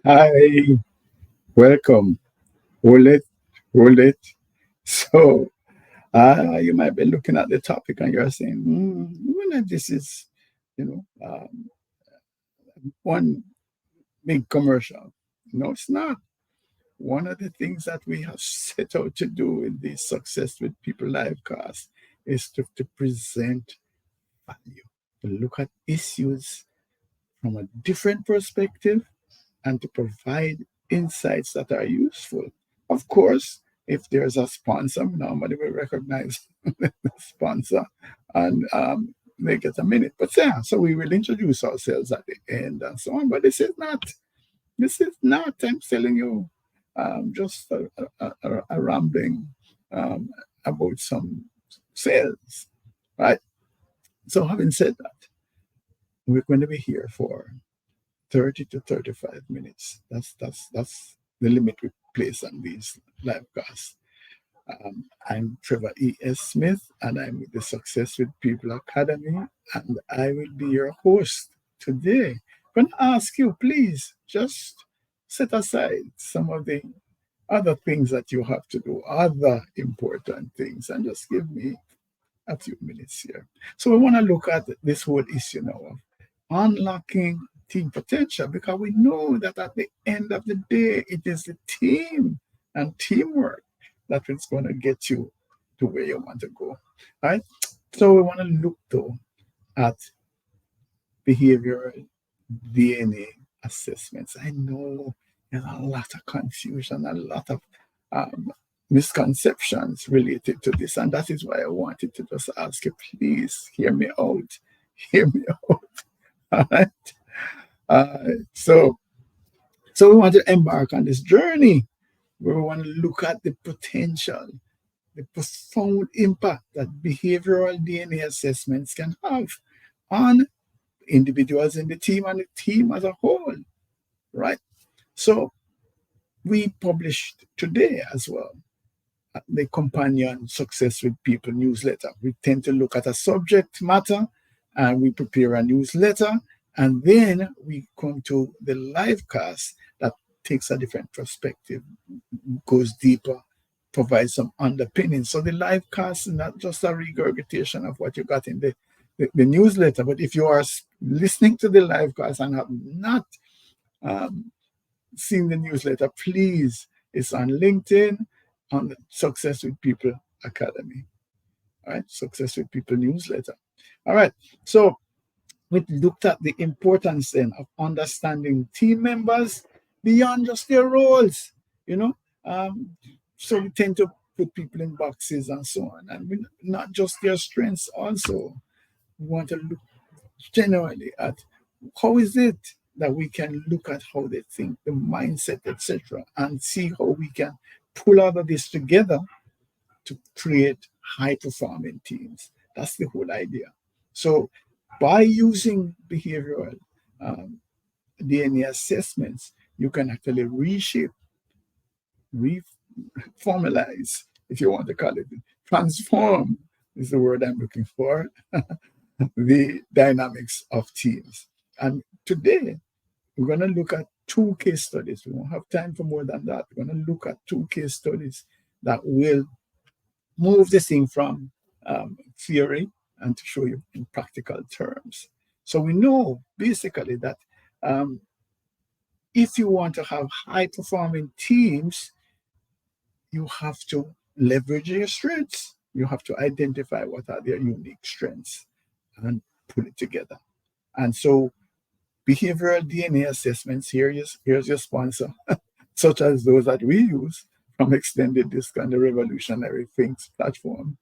Hi, welcome. Hold it, hold it. So, you might be looking at the topic and you're saying, wonder if this is, you know, one big commercial. No, it's not. One of the things that we have set out to do in the Success with People live cast is to present value, to look at issues from a different perspective and to provide insights that are useful. Of course, if there's a sponsor, normally we recognize the sponsor and they get a minute. But yeah, so we will introduce ourselves at the end and so on. But this is not, I'm telling you, just a rambling um, about some sales, right? So having said that, we're going to be here for 30 to 35 minutes. That's the limit we place on these live casts. I'm Trevor E.S. Smith, and I'm with the Success with People Academy, and I will be your host today. I'm going to ask you, please, just set aside some of the other things that you have to do, other important things, and just give me a few minutes here. So we want to look at this whole issue now of unlocking team potential because we know that at the end of the day, it is the team and teamwork that is going to get you to where you want to go. Right? So we want to look though at behavioral DNA assessments. I know there's a lot of confusion, a lot of um, misconceptions related to this, and that is why I wanted to just ask you, please hear me out, hear me out. All right. So, so we want to embark on this journey where we want to look at the potential, the profound impact that behavioral DNA assessments can have on individuals in the team and the team as a whole, right? So we published today as well the companion Success with People newsletter. We tend to look at a subject matter and we prepare a newsletter, and then we come to the live cast that takes a different perspective, goes deeper, provides some underpinning. So the live cast is not just a regurgitation of what you got in the newsletter, but if you are listening to the live cast and have not um, seen the newsletter, please, it's on LinkedIn, on the Success with People Academy. All right, Success with People newsletter. All right, so we looked at the importance then of understanding team members beyond just their roles, you know. Um, so we tend to put people in boxes and so on, and not just their strengths also. We want to look generally at how is it that we can look at how they think, the mindset, etc., and see how we can pull all of this together to create high performing teams. That's the whole idea. So, by using behavioral um, DNA assessments, you can actually reshape, reformalize, if you want to call it, transform is the word I'm looking for, the dynamics of teams. And today, we're going to look at two case studies. We won't have time for more than that. We're going to look at two case studies that will move this thing from theory and to show you in practical terms. So we know basically that um, if you want to have high performing teams, you have to leverage your strengths. You have to identify what are their unique strengths and put it together. And so behavioral DNA assessments, here's your sponsor, such as those that we use from Extended Disc and the Revolutionary Things platform,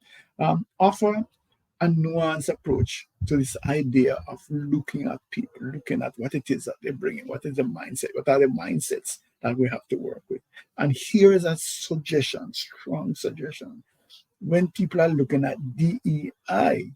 offer a nuanced approach to this idea of looking at people, looking at what it is that they're bringing, what is the mindset, what are the mindsets that we have to work with. And here is a suggestion, strong suggestion. When people are looking at DEI,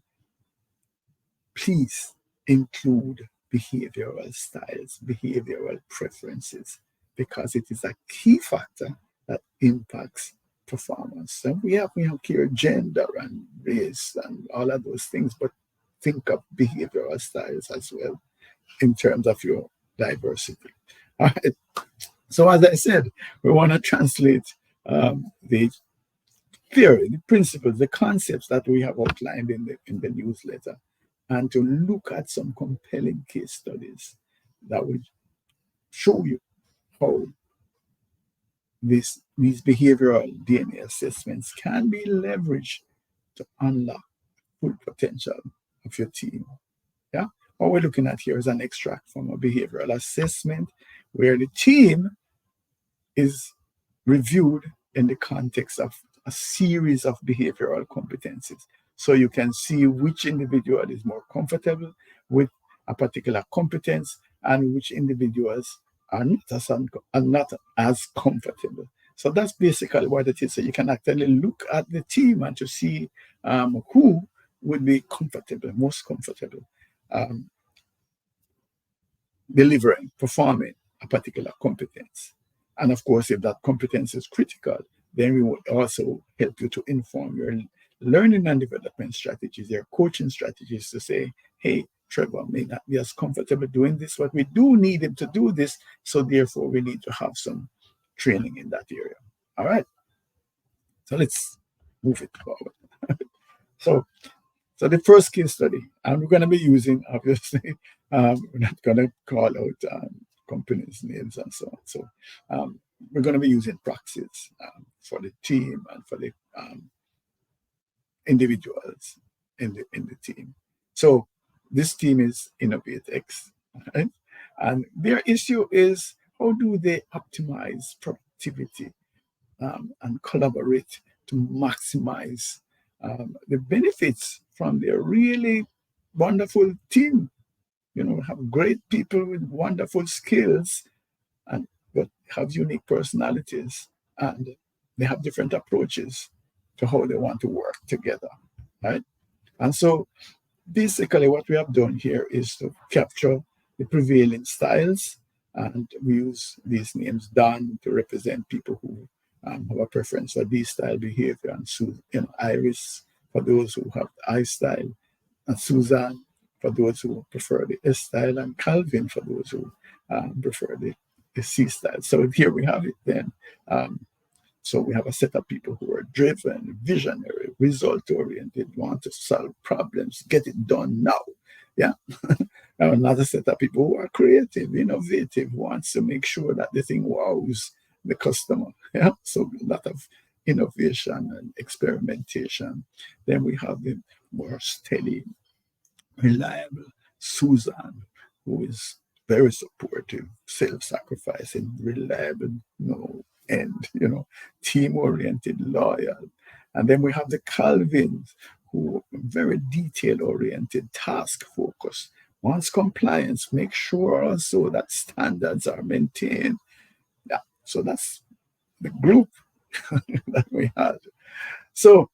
please include behavioral styles, behavioral preferences, because it is a key factor that impacts performance. So we have here gender and race and all of those things, but think of behavioral styles as well in terms of your diversity. All right. So as I said, we want to translate the theory, the principles, the concepts that we have outlined in the newsletter, and to look at some compelling case studies that would show you how these behavioral DNA assessments can be leveraged to unlock full potential of your team. Yeah. What we're looking at here is an extract from a behavioral assessment where the team is reviewed in the context of a series of behavioral competencies. So you can see which individual is more comfortable with a particular competence and which individuals are not as comfortable. So that's basically what it is. So you can actually look at the team and to see who would be comfortable, most comfortable. Um, Delivering, performing a particular competence. And of course, if that competence is critical, then we will also help you to inform your learning and development strategies, your coaching strategies to say, hey, Trevor may not be as comfortable doing this, but we do need him to do this. So therefore, we need to have some training in that area. All right. So let's move it forward. So So the first case study, and we're going to be using, obviously, we're not going to call out companies' names and so on. So we're going to be using proxies for the team and for the individuals in the team. So this team is InnovateX, right? And their issue is how do they optimize productivity and collaborate to maximize the benefits from their really wonderful team. You know, have great people with wonderful skills, and but have unique personalities, and they have different approaches to how they want to work together, right? And so basically what we have done here is to capture the prevailing styles, and we use these names Dan to represent people who have a preference for D style behavior, and Iris for those who have I style, and Susan for those who prefer the S style, and Calvin for those who prefer the C style. So here we have it then. So we have a set of people who are driven, visionary, result-oriented, want to solve problems, get it done now. Yeah. Another set of people who are creative, innovative, wants to make sure that the thing wows the customer. Yeah. So a lot of innovation and experimentation. Then we have the more steady, reliable Susan, who is very supportive, self-sacrificing, reliable, team-oriented, loyal. And then we have the Calvins, who are very detail-oriented, task-focused, wants compliance, make sure also that standards are maintained. Yeah, so that's the group that we had. So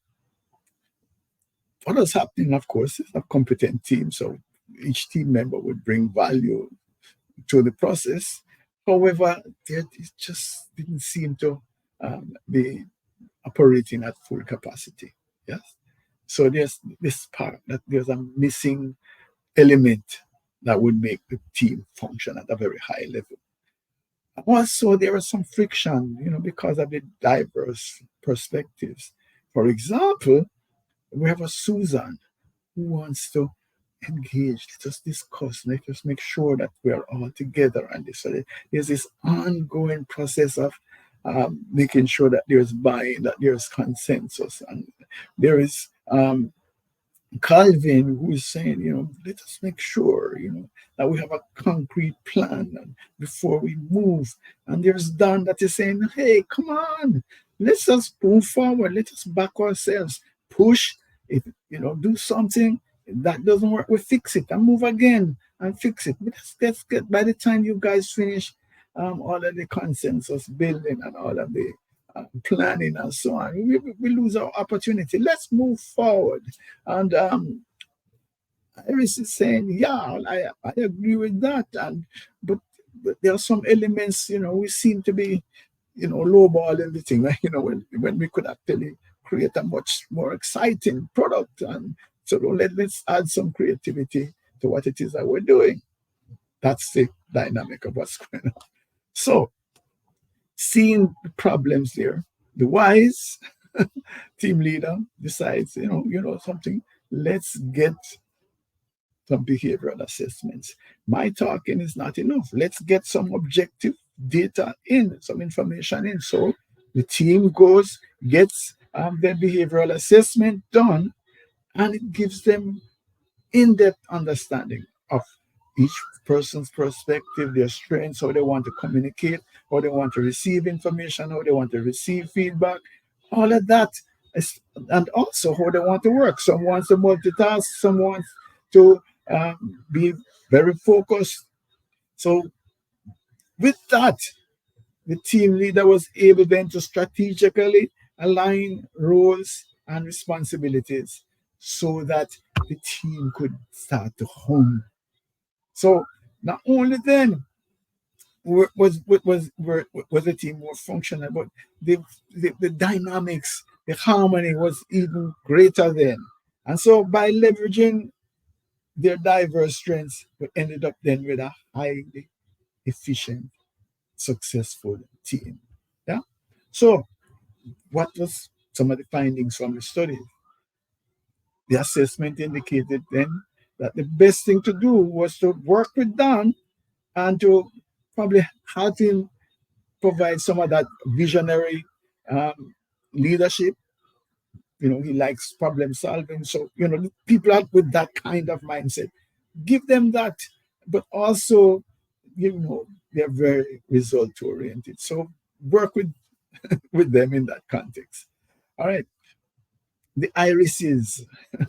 what was happening, of course, is a competent team. So each team member would bring value to the process. However, it just didn't seem to be operating at full capacity. Yes. So there's this part that there's a missing element that would make the team function at a very high level. Also, there was some friction, because of the diverse perspectives. For example, we have a Susan who wants to engage, let us discuss, let us make sure that we are all together on this. So there's this ongoing process of making sure that there's buy-in, that there's consensus, and there is Calvin, who is saying, let us make sure, that we have a concrete plan and before we move. And there's Don that is saying, hey, come on, let's just move forward. Let us back ourselves, push it, do something. If that doesn't work, we fix it and move again and fix it. But let's get, by the time you guys finish all of the consensus building and all of the planning and so on, we lose our opportunity. Let's move forward. And Iris is saying, yeah, I agree with that. But there are some elements, we seem to be, lowballing the thing, right? When we could actually create a much more exciting product. And so let's add some creativity to what it is that we're doing. That's the dynamic of what's going on. So, seeing the problems there, the wise team leader decides, something, let's get some behavioral assessments. My talking is not enough. Let's get some objective data in, some information in. So the team goes, gets their behavioral assessment done, and it gives them in-depth understanding of each person's perspective, their strengths, how they want to communicate, how they want to receive information, how they want to receive feedback, all of that. And also how they want to work. Some wants to multitask, some wants to be very focused. So with that, the team leader was able then to strategically align roles and responsibilities so that the team could start to hum. So not only then was the team more functional, but the dynamics, the harmony was even greater then. And so by leveraging their diverse strengths, we ended up then with a highly efficient, successful team. Yeah. So what was some of the findings from the study? The assessment indicated then that the best thing to do was to work with Dan and to probably have him provide some of that visionary leadership. He likes problem solving. So, people out with that kind of mindset, give them that, but also, they're very result oriented. So work with them in that context. All right. The irises,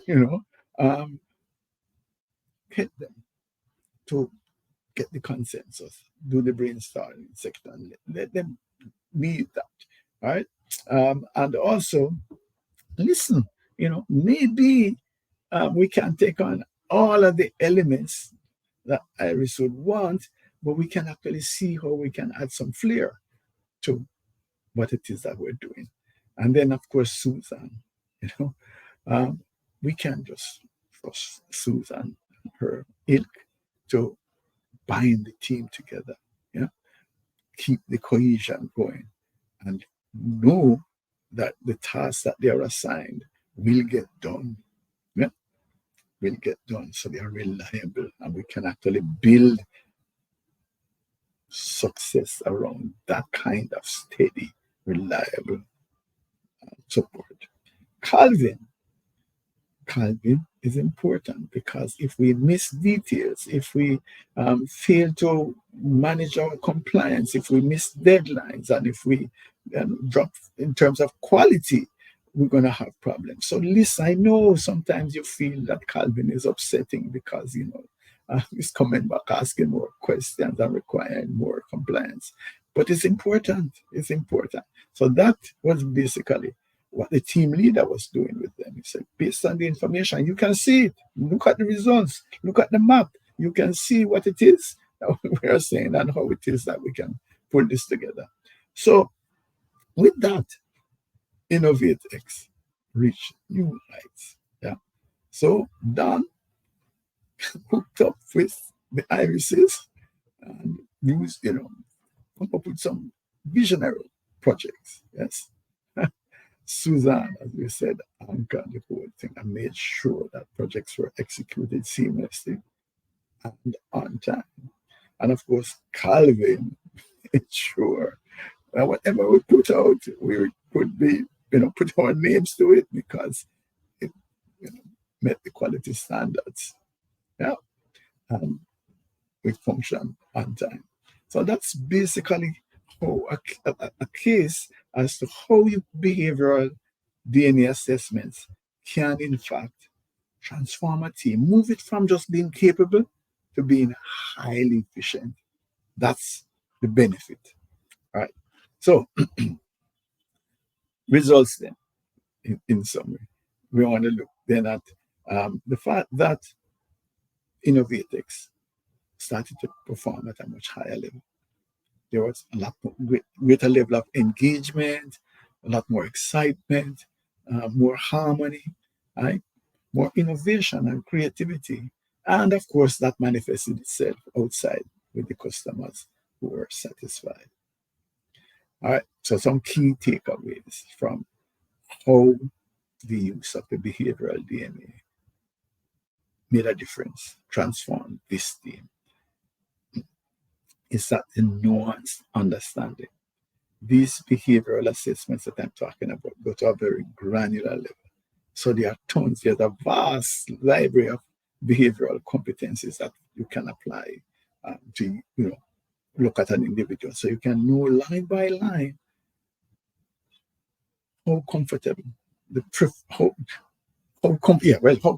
you know, um, get them to get the consensus, do the brainstorming section, let them meet that. All right. And also listen, maybe we can take on all of the elements that Iris would want, but we can actually see how we can add some flair to what it is that we're doing. And then, of course, Susan, you know, um, we can just trust Susan and her ilk to bind the team together, yeah, keep the cohesion going, and know that the tasks that they are assigned will get done. Yeah, will get done. So they are reliable, and we can actually build success around that kind of steady, reliable support. Calvin Calvin is important because if we miss details, if we fail to manage our compliance, if we miss deadlines, and if we drop in terms of quality, we're going to have problems. So, Liz, I know sometimes you feel that Calvin is upsetting because, he's coming back asking more questions and requiring more compliance. But it's important. It's important. So that was basically what the team leader was doing with them. He said, based on the information, you can see it. Look at the results. Look at the map. You can see what it is that we are saying and how it is that we can put this together. So with that, InnovateX reach new heights. Yeah. So Dan hooked up with the irises and used, come up with some visionary projects. Yes. Suzanne, as we said, anchored the whole thing and made sure that projects were executed seamlessly and on time. And of course, Calvin made sure that whatever we put out, we could be, put our names to it because it met the quality standards. Yeah. And we function on time. So that's basically how a case as to how your behavioral DNA assessments can, in fact, transform a team, move it from just being capable to being highly efficient. That's the benefit. All right. So, results then, in summary, we want to look then at the fact that Innovatex started to perform at a much higher level. There was a lot more, greater level of engagement, a lot more excitement, more harmony, right? More innovation and creativity. And of course, that manifested itself outside with the customers who are satisfied. All right, so some key takeaways from how the use of the behavioral DNA made a difference, transformed this team, is that the nuanced understanding. These behavioral assessments that I'm talking about go to a very granular level. So there are tons, there's a vast library of behavioral competencies that you can apply to, look at an individual. So you can know line by line how comfortable, how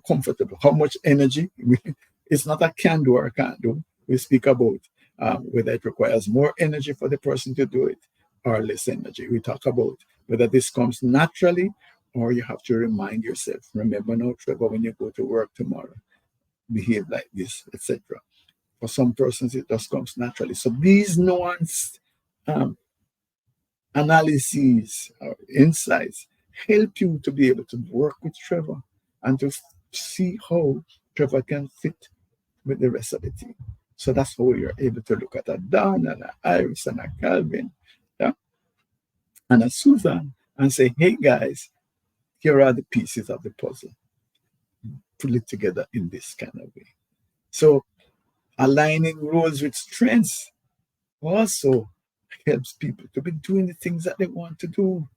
comfortable, how much energy. It's not a can do or can't do. We speak about whether it requires more energy for the person to do it or less energy. We talk about whether this comes naturally or you have to remind yourself. Remember now, Trevor, when you go to work tomorrow, behave like this, etc. For some persons, it just comes naturally. So these nuanced um, analyses or insights help you to be able to work with Trevor and to see how Trevor can fit with the rest of the team. So that's how you're able to look at a Don and a Iris and a Calvin, yeah, and a Susan and say, hey guys, here are the pieces of the puzzle. Put it together in this kind of way. So aligning roles with strengths also helps people to be doing the things that they want to do.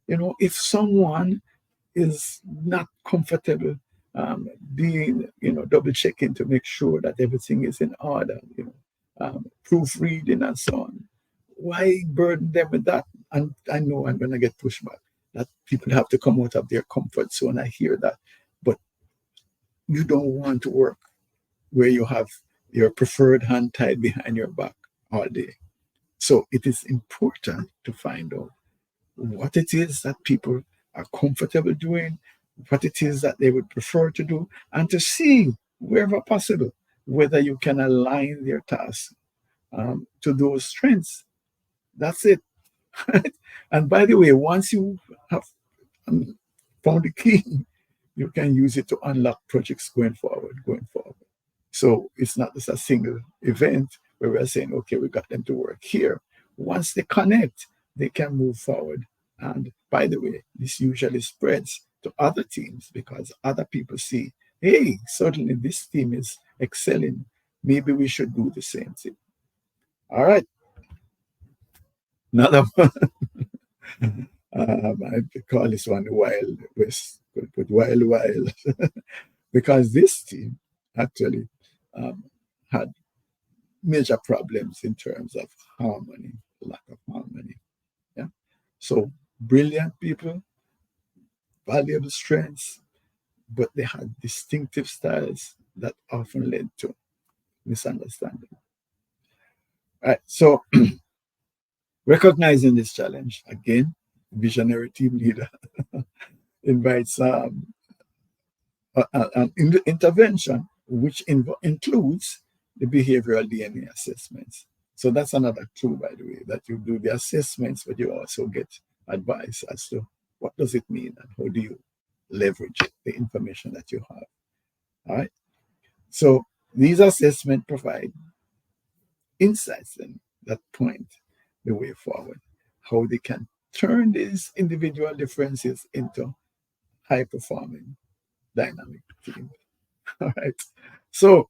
If someone is not comfortable being, double checking to make sure that everything is in order, proofreading and so on. Why burden them with that? And I know I'm going to get pushback that people have to come out of their comfort zone. I hear that. But you don't want to work where you have your preferred hand tied behind your back all day. So it is important to find out what it is that people are comfortable doing, what it is that they would prefer to do, and to see, wherever possible, whether you can align their tasks to those strengths. That's it. And by the way, once you have found the key, you can use it to unlock projects going forward. So it's not just a single event where we're saying, okay, we got them to work here. Once they connect, they can move forward. And by the way, this usually spreads to other teams because other people see, hey, certainly this team is excelling. Maybe we should do the same thing. All right. Another one. I call this one Wild West, put Wild, because this team actually had major problems in terms of harmony, lack of harmony. Yeah. So brilliant people, valuable strengths, but they had distinctive styles that often led to misunderstanding. All right. So recognizing this challenge, again, visionary team leader invites an intervention which includes the behavioral DNA assessments. So that's another tool, by the way, that you do the assessments, but you also get advice as to what does it mean and how do you leverage the information that you have. All right. So these assessments provide insights then that point the way forward, how they can turn these individual differences into high performing dynamic team. All right. So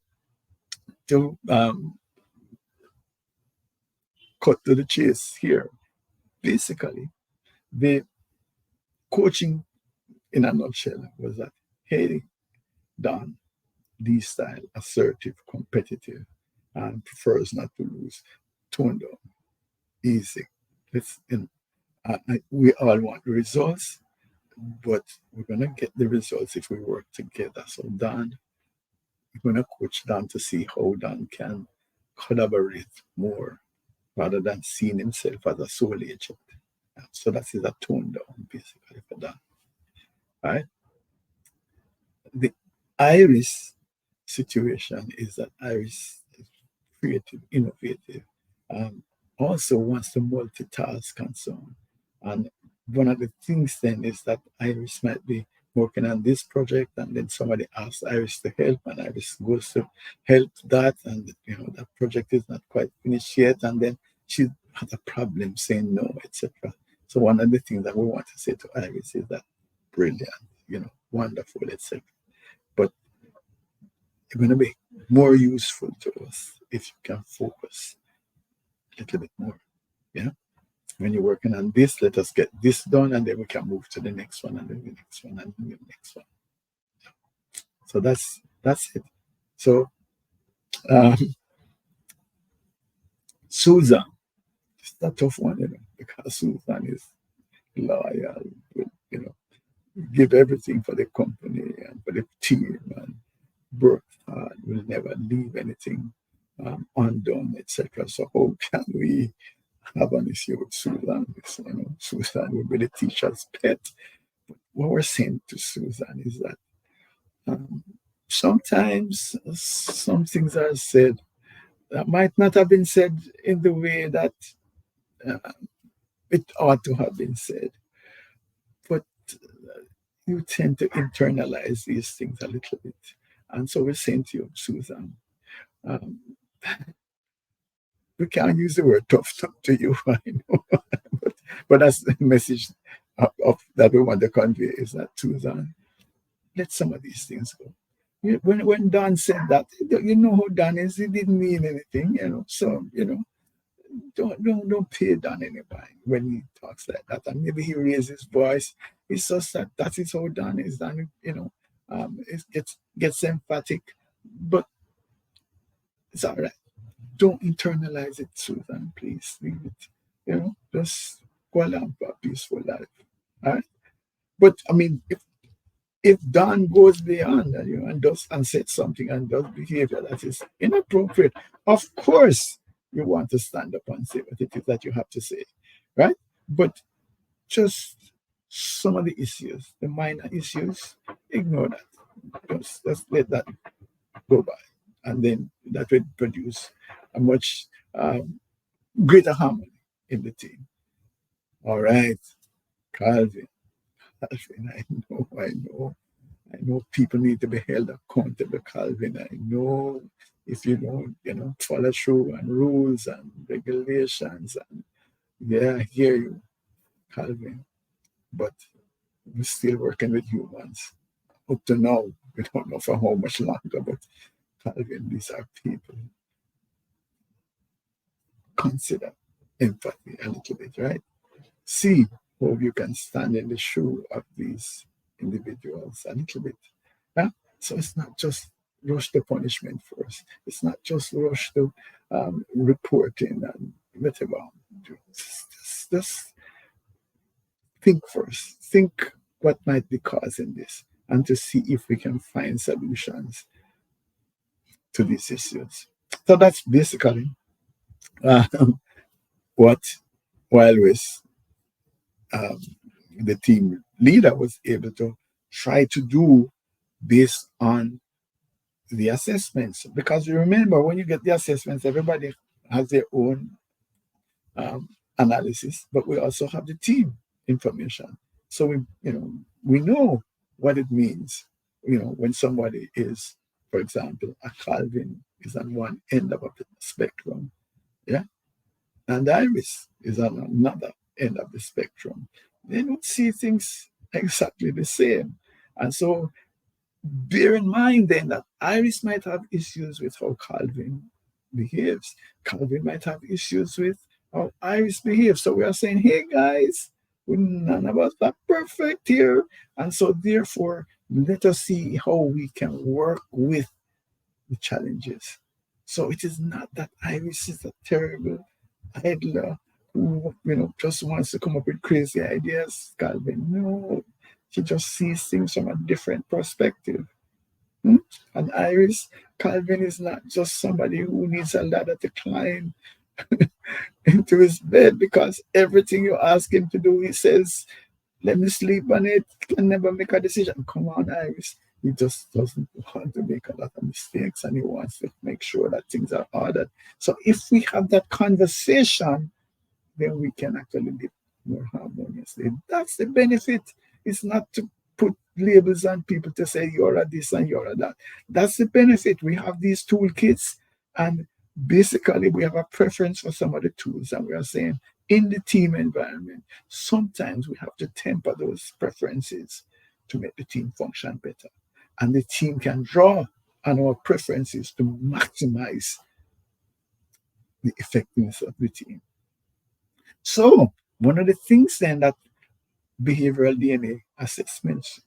to cut to the chase here, basically, the coaching in a nutshell was that, hey, Don, D style, assertive, competitive, and prefers not to lose, toned down, easy. We all want the results, but we're going to get the results if we work together. So Don, we're going to coach Don to see how Don can collaborate more rather than seeing himself as a sole agent. So that is a tone down, basically, for that. All right. The Iris situation is that Iris is creative, innovative, also wants to multitask and so on. And one of the things then is that Iris might be working on this project, and then somebody asks Iris to help, and Iris goes to help that, and that project is not quite finished yet, and then she had a problem saying no, etc. So one of the things that we want to say to Iris is that brilliant, wonderful, etc. But it's going to be more useful to us if you can focus a little bit more. Yeah. When you're working on this, let us get this done, and then we can move to the next one, and then the next one, and then the next one. So that's it. So um, Susan, it's a tough one, because Susan is loyal, you know, give everything for the company and for the team, and work hard, will never leave anything undone, etc. So how can we have an issue with Susan? Susan will be the teacher's pet. What we're saying to Susan is that um, sometimes some things are said that might not have been said in the way that uh, it ought to have been said, but you tend to internalize these things a little bit. And so we're saying to you, Susan, um, we can't use the word tough talk to you, I know, but that's the message that we want to convey, is that, Susan, let some of these things go. When Don said that, you know how Don is, he didn't mean anything, So, don't pay Don any mind when he talks like that. And maybe he raises his voice. It's just that is how Don is. Don, it gets emphatic, but it's all right. Don't internalize it, Susan. Please leave it. Just go along for a peaceful life. All right. But I mean, if Don goes beyond that, and does and says something and does behavior that is inappropriate, of course you want to stand up and say what it is that you have to say, right? But just some of the issues, the minor issues, ignore that. Just let that go by, and then that will produce a much greater harmony in the team. All right, Calvin. Calvin, I know people need to be held accountable, Calvin. I know if you don't, follow through on rules and regulations, and yeah, I hear you, Calvin. But we're still working with humans. Up to now, we don't know for how much longer, but Calvin, these are people. Consider empathy a little bit, right? See how you can stand in the shoe of these individuals a little bit. Yeah? So it's not just rush to punishment first. It's not just rush to reporting and whatever. Just think first. Think what might be causing this, and to see if we can find solutions to these issues. So that's basically uh, what Wildwest, um, the team leader, was able to try to do based on the assessments. Because you remember, when you get the assessments, everybody has their own um, analysis, but we also have the team information. So we know what it means. When somebody is, for example, a Calvin is on one end of the spectrum, yeah, and Iris is on another end of the spectrum. They don't see things exactly the same, and so bear in mind then that Iris might have issues with how Calvin behaves. Calvin might have issues with how Iris behaves. So we are saying, hey guys, none of us are perfect here. And so therefore, let us see how we can work with the challenges. So it is not that Iris is a terrible idler who, just wants to come up with crazy ideas, Calvin. No, she just sees things from a different perspective. Hmm? And Iris, Calvin is not just somebody who needs a ladder to climb into his bed, because everything you ask him to do, he says, let me sleep on it, can never make a decision. Come on, Iris. He just doesn't want to make a lot of mistakes, and he wants to make sure that things are ordered. So if we have that conversation, then we can actually live more harmoniously. That's the benefit. It's not to put labels on people to say you're a this and you're a that. That's the benefit. We have these toolkits, and basically we have a preference for some of the tools, and we are saying in the team environment, sometimes we have to temper those preferences to make the team function better. And the team can draw on our preferences to maximize the effectiveness of the team. So, one of the things then that behavioral DNA assessments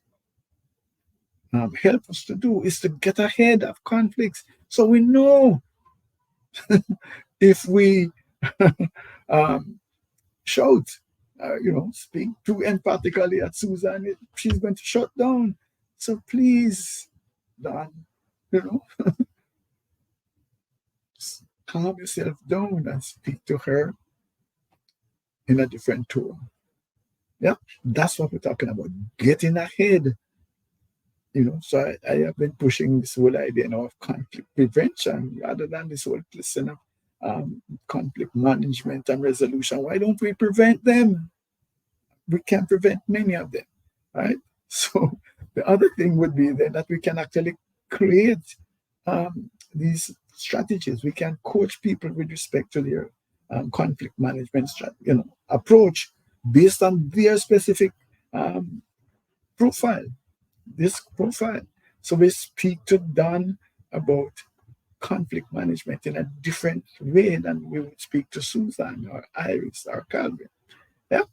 help us to do is to get ahead of conflicts. So we know if we um, shout, speak too empathically at Susan, she's going to shut down. So please, Don, you know, calm yourself down and speak to her in a different tone. Yeah, that's what we're talking about. Getting ahead. So I have been pushing this whole idea now of conflict prevention rather than this whole lesson of conflict management and resolution. Why don't we prevent them? We can prevent many of them, right? So the other thing would be then that we can actually create these strategies. We can coach people with respect to their conflict management approach based on their specific um, profile, this profile. So we speak to Don about conflict management in a different way than we would speak to Susan or Iris or Calvin. Yeah.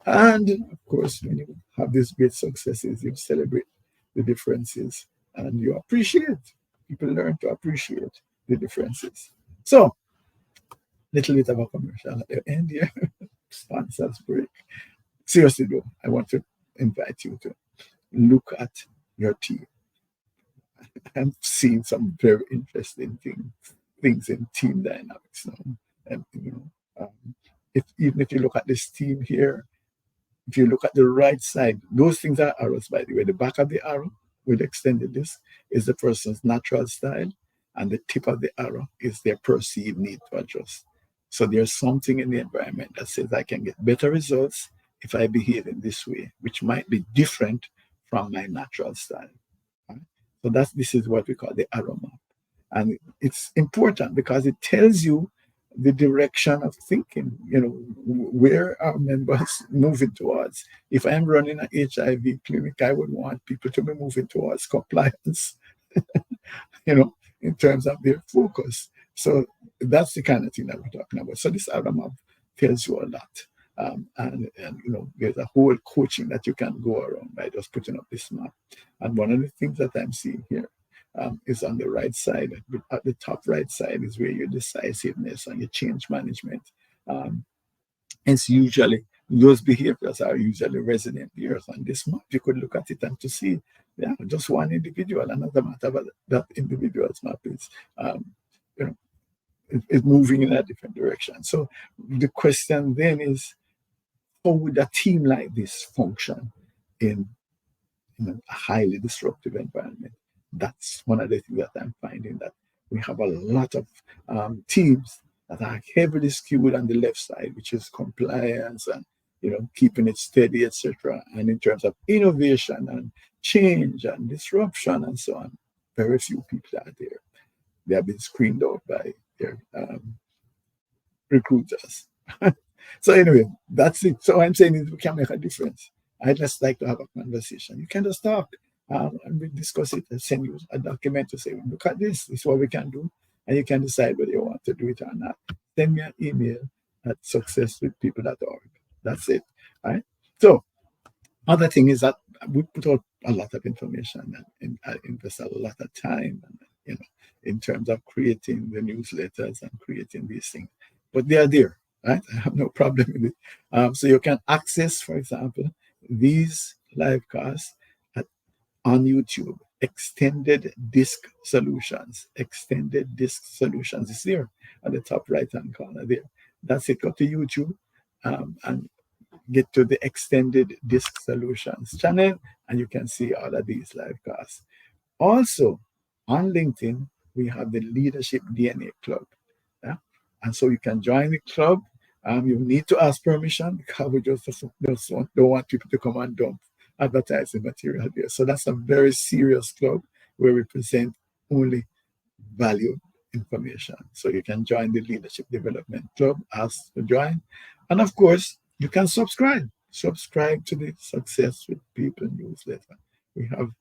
And of course, when you have these great successes, you celebrate the differences and you appreciate. People learn to appreciate the differences. So, little bit of a commercial at the end here. Sponsors break. Seriously, though, I want to invite you to look at your team. I'm seeing some very interesting things in team dynamics now. And if even if you look at this team here, if you look at the right side, those things are arrows, by the way. The back of the arrow with extended disc is the person's natural style, and the tip of the arrow is their perceived need to adjust. So there's something in the environment that says I can get better results if I behave in this way, which might be different from my natural style. Right? So this is what we call the arrow map. And it's important because it tells you the direction of thinking, where our members moving towards. If I'm running an HIV clinic, I would want people to be moving towards compliance, in terms of their focus. So that's the kind of thing that we're talking about. So this other map tells you a lot. And there's a whole coaching that you can go around by just putting up this map. And one of the things that I'm seeing here is on the right side. At the top right side is where your decisiveness and your change management. It's usually, those behaviors are usually resident here on this map. You could look at it and to see, just one individual. Another matter, but that individual's map is, you know, is moving in a different direction. So the question then is, how would a team like this function in a highly disruptive environment? That's one of the things that I'm finding, that we have a lot of teams that are heavily skewed on the left side, which is compliance and keeping it steady, etc. And in terms of innovation and change and disruption and so on, very few people are there. They have been screened out by their recruiters. So anyway, that's it. So I'm saying is we can make a difference. I'd just like to have a conversation. You can just talk and we discuss it and send you a document to say, look at this is what we can do. And you can decide whether you want to do it or not. Send me an email at successwithpeople.org. That's it. All right. So other thing is that we put out a lot of information and I invest a lot of time and, in terms of creating the newsletters and creating these things. But they are there, right? I have no problem with it. So you can access, for example, these live casts on YouTube. Extended disc solutions. Extended disc solutions is there at the top right hand corner there. That's it. Go to YouTube and get to the extended disc solutions channel, and you can see all of these live casts. Also, on LinkedIn, we have the Leadership DNA Club. Yeah? And so you can join the club. You need to ask permission because we just don't want people to come and dump advertising material there. So that's a very serious club where we present only value information. So you can join the Leadership Development Club, ask to join. And of course, you can subscribe. Subscribe to the Success with People newsletter. We have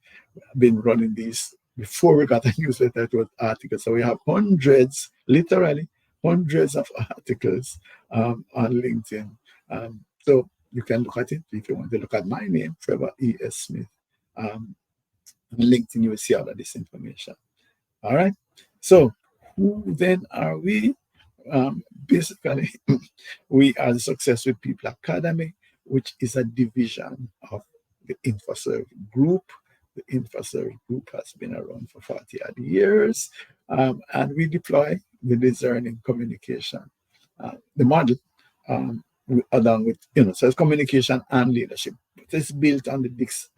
been running these before we got a newsletter. It was articles. So we have hundreds, literally hundreds of articles on LinkedIn. So you can look at it if you want to look at my name, Trevor E.S. Smith. On LinkedIn, you will see all of this information. All right. So who then are we? Basically, we are the Success with People Academy, which is a division of the InfoServe Group. The InfoServe Group has been around for 40 odd years, and we deploy the discerning communication, the model, along with, so it's communication and leadership. It's built on the Dix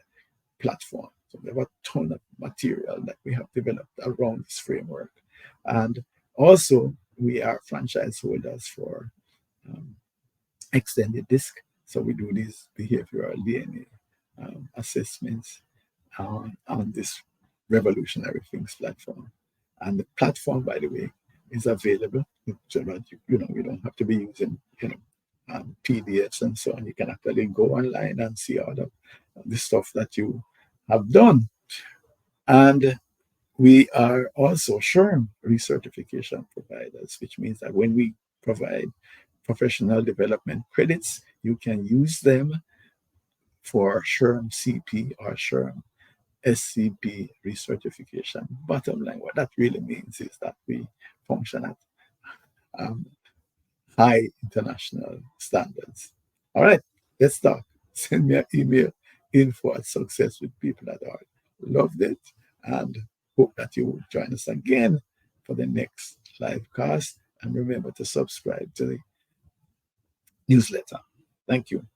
platform. So we have a ton of material that we have developed around this framework. And also, we are franchise holders for Extended Disc. So we do these behavioral DNA assessments on this revolutionary things platform. And the platform, by the way, is available so that you don't have to be using PDFs and so on. You can actually go online and see all of the stuff that you have done. And we are also SHRM recertification providers, which means that when we provide professional development credits, you can use them for SHRM CP or SHRM SCP recertification. Bottom line, what that really means is that we function at high international standards. All right, let's talk. Send me an email, info@successwithpeople.org. Loved it, and hope that you will join us again for the next live cast. And remember to subscribe to the newsletter. Thank you.